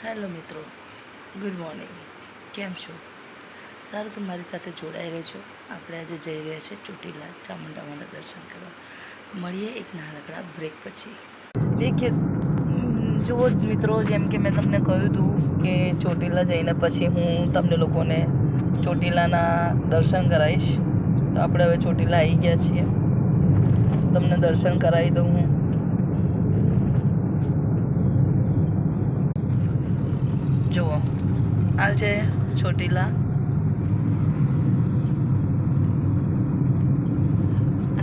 Hello મિત્રો, good morning. કેમ છો? સારું, તમારી સાથે જોડાઈ રહેજો. આપણે આજે જઈ રહ્યા છીએ ચોટીલા ચામુંડામાના દર્શન કરવા. મળીએ એક નાનકડા બ્રેક પછી. દેખીએ જુઓ મિત્રો, જેમ કે મેં તમને કહ્યું હતું કે ચોટીલા જઈને પછી હું તમને લોકોને ચોટીલાના દર્શન કરાવીશ. તો આપણે હવે ચોટીલા આવી ગયા છીએ. તમને દર્શન કરાવી દઉં હું. જુઓ, આ છે ચોટીલા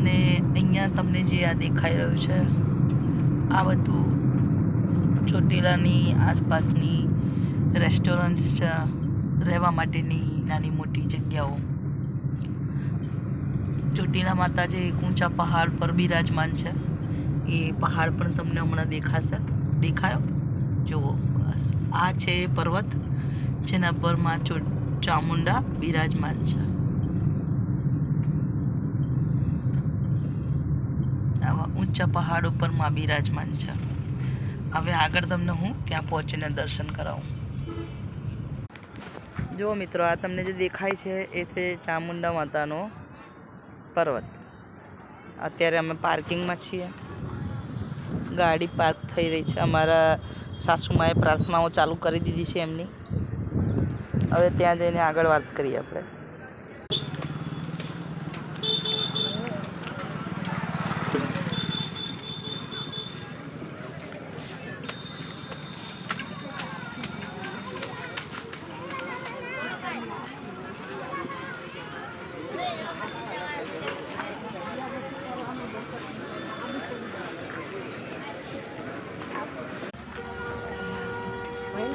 અને અહીંયા તમને જે આ દેખાઈ રહ્યું છે આ બધું ચોટીલાની આસપાસની રેસ્ટોરન્ટ્સ છે, રહેવા માટેની નાની મોટી જગ્યાઓ. ચોટીલા માતા જે એક ઊંચા પહાડ પર બિરાજમાન છે એ પહાડ પણ તમને હમણાં દેખાયો. જુઓ, બસ આ છે પર્વત જેના પર માં ચામુંડા બિરાજમાન છે. આવા ઊંચા પહાડ ઉપર માં બિરાજમાન છે. હવે આગળ તમને હું ત્યાં પહોંચીને દર્શન કરાવું. જુઓ મિત્રો, આ તમને જે દેખાય છે એ છે ચામુંડા માતાનો પર્વત. અત્યારે અમે પાર્કિંગમાં છીએ. ગાડી પાર્ક થઈ રહી છે. અમારા સાસુમાએ પ્રાર્થનાઓ ચાલુ કરી દીધી છે એમની. હવે ત્યાં જઈને આગળ વાત કરીએ આપણે.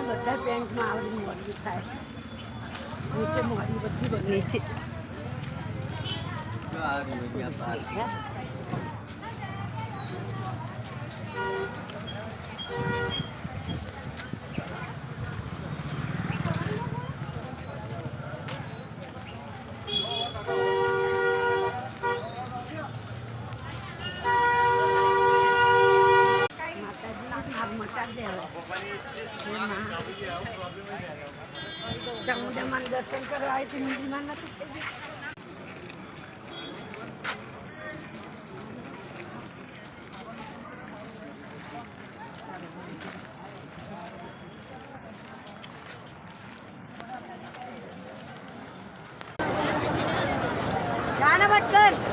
બધા પેન્ટમાં આવડી મોડી થાય, નીચે મોડી બધી નીચે ચામુંડામાં દર્શન કરવા આવી હતી. મંદિરમાં નથી થઈ ગઈ. ગાના બટ કર.